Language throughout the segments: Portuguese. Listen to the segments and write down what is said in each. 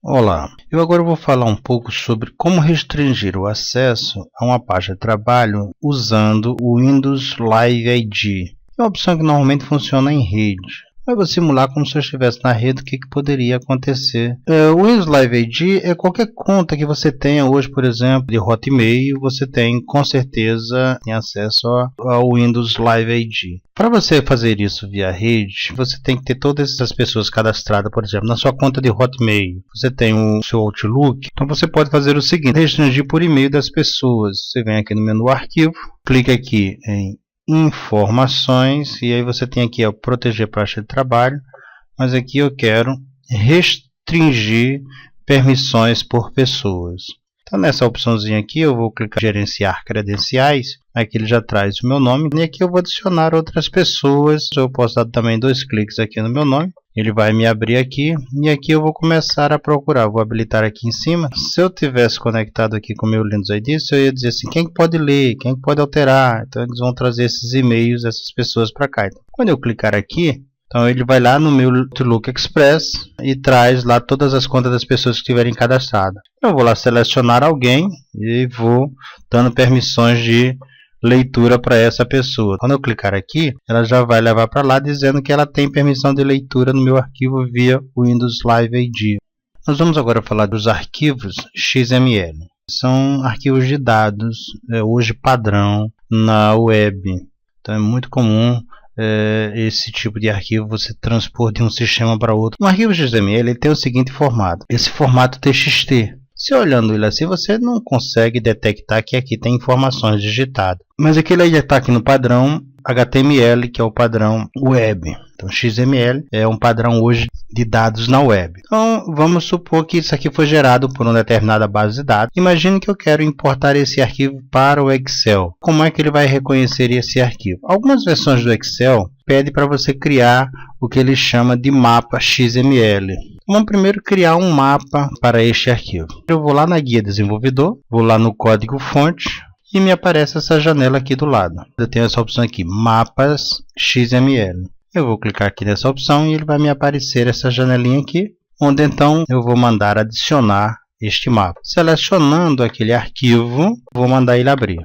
Olá, eu agora vou falar um pouco sobre como restringir o acesso a uma página de trabalho usando o Windows Live ID. É uma opção que normalmente funciona em rede. Eu vou simular como se eu estivesse na rede, o que poderia acontecer. O Windows Live ID é qualquer conta que você tenha hoje, por exemplo, de Hotmail, você tem com certeza acesso ao Windows Live ID. Para você fazer isso via rede, você tem que ter todas essas pessoas cadastradas, por exemplo, na sua conta de Hotmail. Você tem o seu Outlook, então você pode fazer o seguinte: restringir por e-mail das pessoas. Você vem aqui no menu Arquivo, clica aqui em Informações e aí você tem aqui proteger pasta de trabalho, mas aqui eu quero restringir permissões por pessoas. Então nessa opçãozinha aqui eu vou clicar em gerenciar credenciais, aqui ele já traz o meu nome e aqui eu vou adicionar outras pessoas. Eu posso dar também 2 cliques aqui no meu nome, ele vai me abrir aqui e aqui eu vou começar a procurar. Vou habilitar aqui em cima. Se eu tivesse conectado aqui com o meu Windows ID, eu ia dizer assim, quem pode ler, quem pode alterar. Então eles vão trazer esses e-mails, essas pessoas para cá. Então, quando eu clicar aqui, então ele vai lá no meu Outlook Express e traz lá todas as contas das pessoas que estiverem cadastradas. Eu vou lá selecionar alguém e vou dando permissões de leitura para essa pessoa. Quando eu clicar aqui, ela já vai levar para lá dizendo que ela tem permissão de leitura no meu arquivo via Windows Live ID. Nós vamos agora falar dos arquivos XML. São arquivos de dados, hoje padrão na web. Então é muito comum esse tipo de arquivo você transpor de um sistema para outro. Um arquivo XML ele tem o seguinte formato, esse formato TXT. Se olhando ele assim, você não consegue detectar que aqui tem informações digitadas. Mas aqui ele já está aqui no padrão HTML, que é o padrão web. Então XML é um padrão hoje de dados na web. Então vamos supor que isso aqui foi gerado por uma determinada base de dados. Imagine que eu quero importar esse arquivo para o Excel. Como é que ele vai reconhecer esse arquivo? Algumas versões do Excel pedem para você criar o que ele chama de mapa XML. Vamos primeiro criar um mapa para este arquivo. Eu vou lá na guia desenvolvedor, vou lá no código fonte e me aparece essa janela aqui do lado. Eu tenho essa opção aqui, mapas XML. Eu vou clicar aqui nessa opção e ele vai me aparecer essa janelinha aqui, onde então eu vou mandar adicionar este mapa. Selecionando aquele arquivo, vou mandar ele abrir.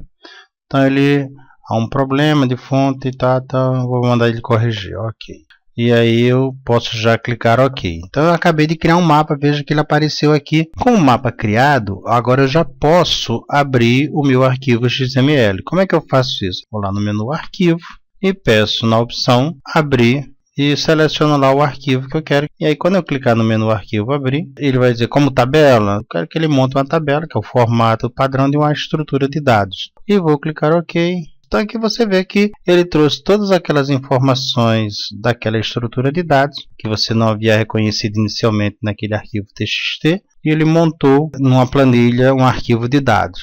Então ele há um problema de fonte e tal, vou mandar ele corrigir, ok. E aí eu posso já clicar OK. Então eu acabei de criar um mapa, veja que ele apareceu aqui. Com o mapa criado, agora eu já posso abrir o meu arquivo XML. Como é que eu faço isso? Vou lá no menu Arquivo e peço na opção Abrir e seleciono lá o arquivo que eu quero. E aí quando eu clicar no menu Arquivo Abrir, ele vai dizer como tabela. Eu quero que ele monte uma tabela, que é o formato padrão de uma estrutura de dados. E vou clicar OK. Então aqui você vê que ele trouxe todas aquelas informações daquela estrutura de dados que você não havia reconhecido inicialmente naquele arquivo TXT e ele montou numa planilha um arquivo de dados.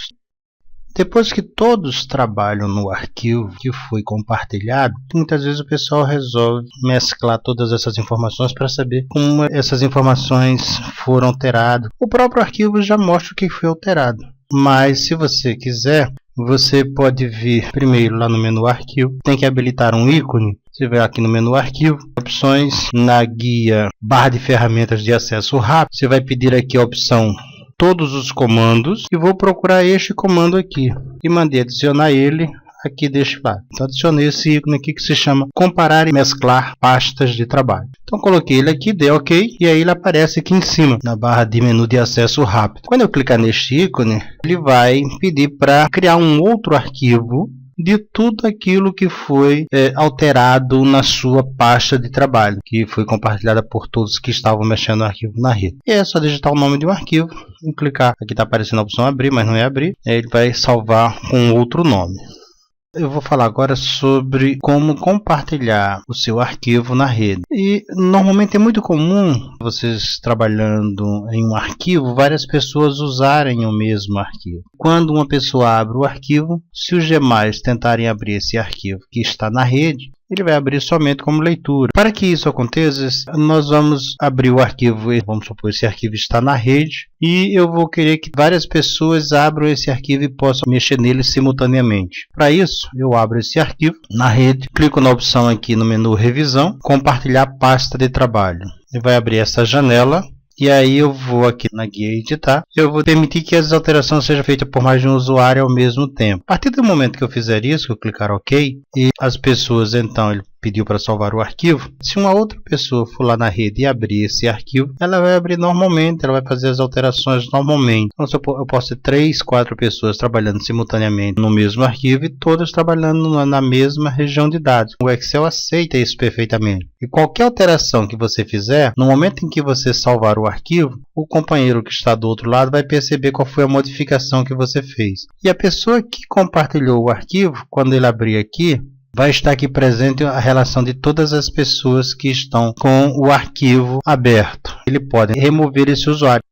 Depois que todos trabalham no arquivo que foi compartilhado, muitas vezes o pessoal resolve mesclar todas essas informações para saber como essas informações foram alteradas. O próprio arquivo já mostra o que foi alterado, mas se você quiser, você pode vir primeiro lá no menu Arquivo, tem que habilitar um ícone. Você vai aqui no menu Arquivo, opções, na guia barra de ferramentas de acesso rápido, você vai pedir aqui a opção todos os comandos e vou procurar este comando aqui e mandei adicionar ele aqui deste lado. Então adicionei esse ícone aqui que se chama comparar e mesclar pastas de trabalho. Então coloquei ele aqui, dei OK e aí ele aparece aqui em cima na barra de menu de acesso rápido. Quando eu clicar neste ícone, ele vai pedir para criar um outro arquivo de tudo aquilo que foi alterado na sua pasta de trabalho, que foi compartilhada por todos que estavam mexendo no arquivo na rede. E é só digitar o nome de um arquivo e clicar. Aqui está aparecendo a opção abrir, mas não é abrir. Aí ele vai salvar com outro nome. Eu vou falar agora sobre como compartilhar o seu arquivo na rede. E normalmente é muito comum vocês trabalhando em um arquivo, várias pessoas usarem o mesmo arquivo. Quando uma pessoa abre o arquivo, se os demais tentarem abrir esse arquivo que está na rede, ele vai abrir somente como leitura. Para que isso aconteça, nós vamos abrir o arquivo, vamos supor que esse arquivo está na rede, e eu vou querer que várias pessoas abram esse arquivo e possam mexer nele simultaneamente. Para isso, eu abro esse arquivo na rede, clico na opção aqui no menu Revisão, Compartilhar pasta de trabalho. Ele vai abrir essa janela E aí eu vou aqui na guia editar, eu vou permitir que as alterações sejam feitas por mais de um usuário ao mesmo tempo. A partir do momento que eu fizer isso, que eu clicar OK, e as pessoas então, ele pediu para salvar o arquivo, se uma outra pessoa for lá na rede e abrir esse arquivo, ela vai abrir normalmente, ela vai fazer as alterações normalmente. Então eu posso ter 3, 4 pessoas trabalhando simultaneamente no mesmo arquivo e todas trabalhando na mesma região de dados. O Excel aceita isso perfeitamente. E qualquer alteração que você fizer, no momento em que você salvar o arquivo, o companheiro que está do outro lado vai perceber qual foi a modificação que você fez. E a pessoa que compartilhou o arquivo, quando ele abrir aqui, vai estar aqui presente a relação de todas as pessoas que estão com o arquivo aberto. Ele pode remover esse usuário.